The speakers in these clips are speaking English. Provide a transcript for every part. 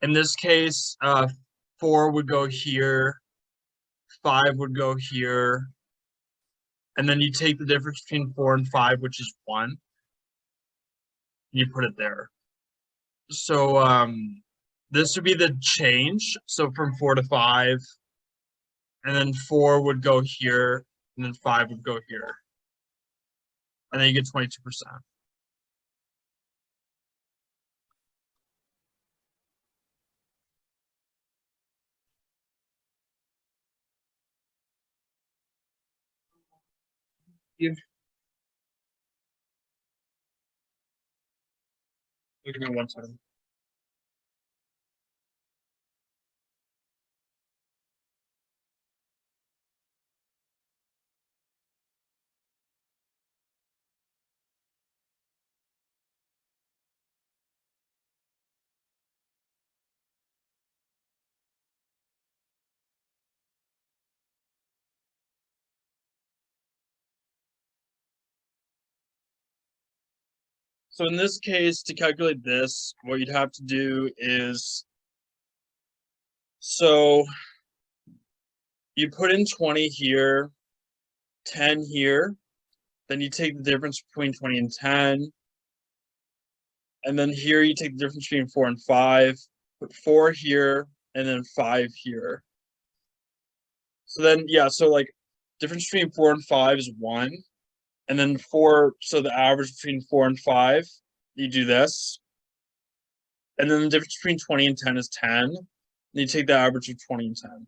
In this case, 4 would go here, 5 would go here, and then you take the difference between 4 and 5, which is 1, and you put it there. So this would be the change. So from 4 to 5, and then 4 would go here, and then 5 would go here. And then you get 22%. Give me 1 second. So in this case, to calculate this, what you'd have to do is, so you put in 20 here, 10 here, then you take the difference between 20 and 10, and then here you take the difference between 4 and 5, put 4 here, and then 5 here. So then, yeah, so like difference between 4 and 5 is 1, and then 4, so the average between 4 and 5, you do this, and then the difference between 20 and 10 is 10, and you take the average of 20 and 10,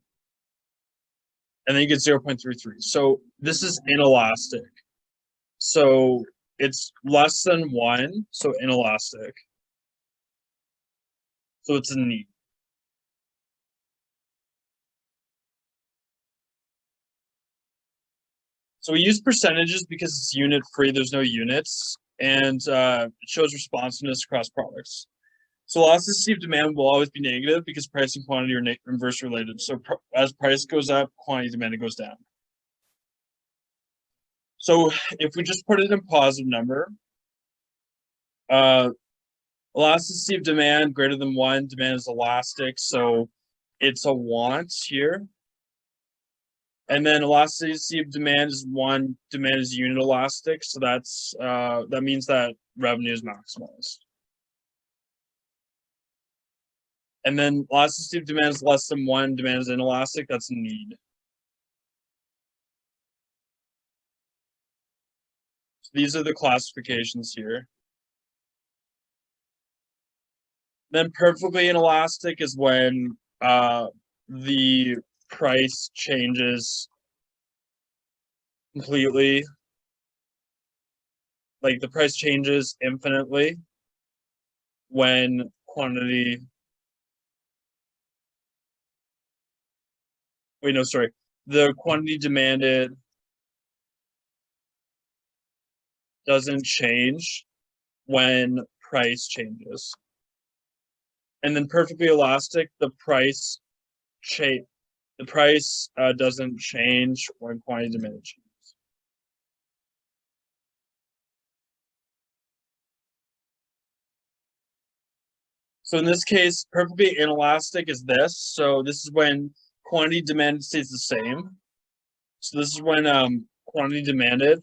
and then you get 0.33. So this is inelastic. So it's less than 1, so inelastic. So it's a need. So we use percentages because it's unit free, there's no units, and it shows responsiveness across products. So elasticity of demand will always be negative because price and quantity are inversely related. So as price goes up, quantity demanded goes down. So if we just put it in positive number, elasticity of demand greater than 1, demand is elastic, so it's a want here. And then elasticity of demand is 1, demand is unit elastic, so that's that means that revenue is maximized. And then elasticity of demand is less than 1, demand is inelastic, that's need. So these are the classifications here. Then perfectly inelastic is when the price changes completely. Like the price changes infinitely when quantity. Wait, no, sorry. The quantity demanded doesn't change when price changes. And then perfectly elastic, the price doesn't change when quantity demanded changes. So in this case, perfectly inelastic is this. So this is when quantity demanded stays the same. So this is when quantity demanded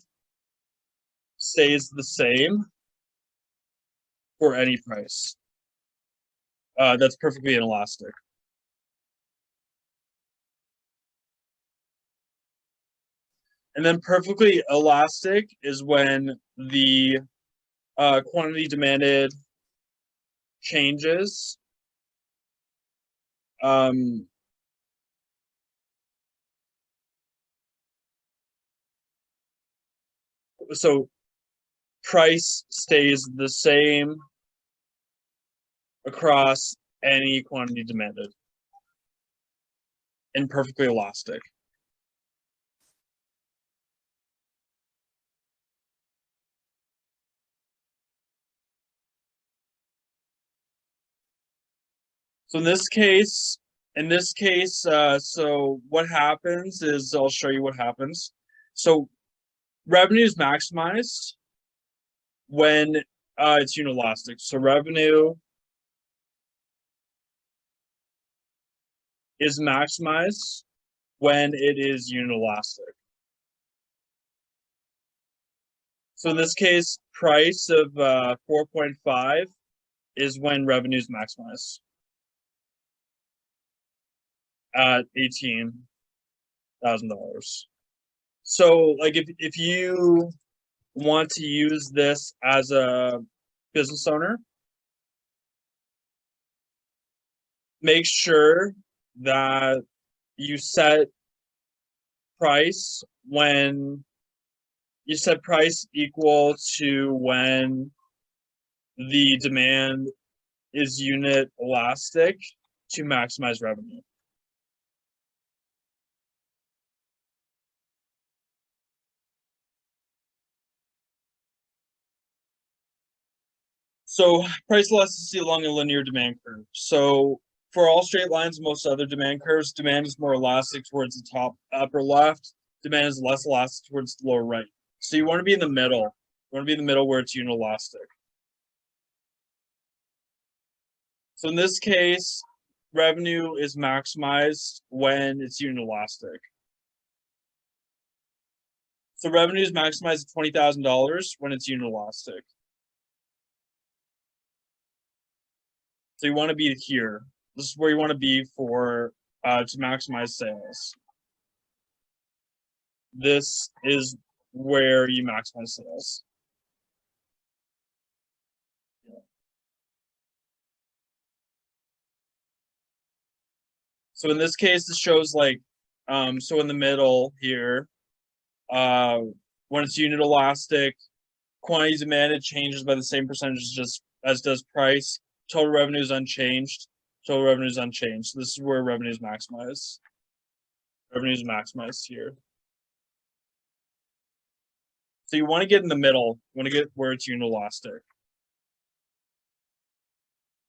stays the same for any price. That's perfectly inelastic. And then perfectly elastic is when the quantity demanded changes. So price stays the same across any quantity demanded and perfectly elastic. So in this case, so what happens is, I'll show you what happens. So revenue is maximized when it's unelastic. So revenue is maximized when it is unit elastic. So in this case, price of 4.5 is when revenue is maximized at $18,000. So like if you want to use this as a business owner, make sure that you set price when you set price equal to when the demand is unit elastic to maximize revenue. So price elasticity along a linear demand curve. So for all straight lines, most other demand curves, demand is more elastic towards the top upper left. Demand is less elastic towards the lower right. So you want to be in the middle. You want to be in the middle where it's unit elastic. So in this case, revenue is maximized when it's unit elastic. So revenue is maximized at $20,000 when it's unit elastic. So you want to be here. This is where you want to be for to maximize sales. This is where you maximize sales. So in this case, this shows like, so in the middle here, when it's unit elastic, quantity demanded changes by the same percentage as does price. Total revenue is unchanged. Total revenue is unchanged. So this is where revenue is maximized. Revenue is maximized here. So you want to get in the middle. You want to get where it's unit elastic.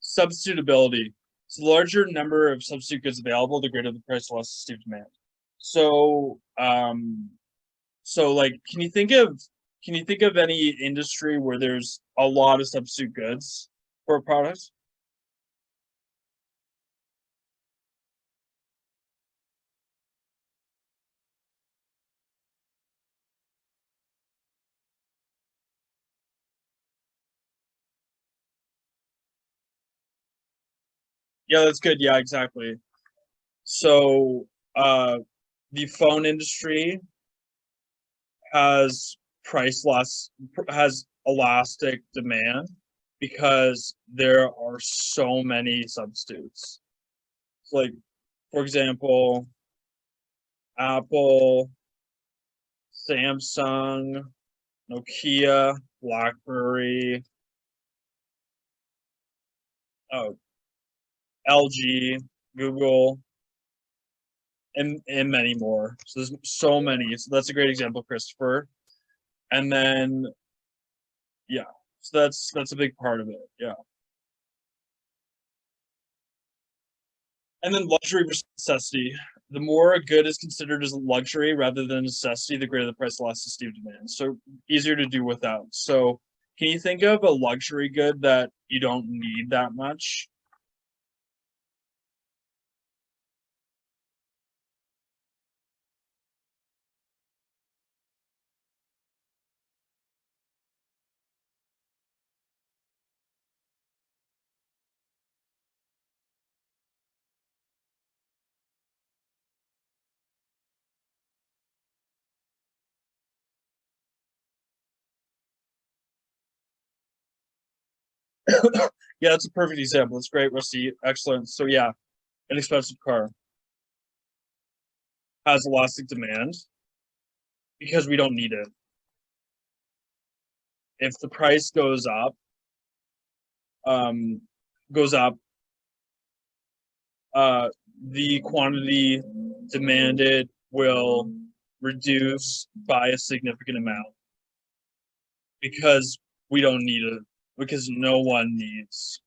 Substitutability. So the larger number of substitute goods available, the greater the price elasticity of demand. So, so like, can you think of any industry where there's a lot of substitute goods for a product? Yeah, that's good. Yeah, exactly. So, the phone industry has has elastic demand because there are so many substitutes. Like, for example, Apple, Samsung, Nokia, BlackBerry, oh, LG, Google, and many more. So there's so many. So that's a great example, Christopher. And then, yeah, so that's a big part of it. Yeah. And then luxury versus necessity. The more a good is considered as a luxury rather than necessity, the greater the price elasticity of demand. So easier to do without. So can you think of a luxury good that you don't need that much? Yeah, that's a perfect example. It's great, Rusty. Excellent. So yeah, an expensive car has elastic demand because we don't need it. If the price um, goes up, the quantity demanded will reduce by a significant amount because we don't need it, because no one needs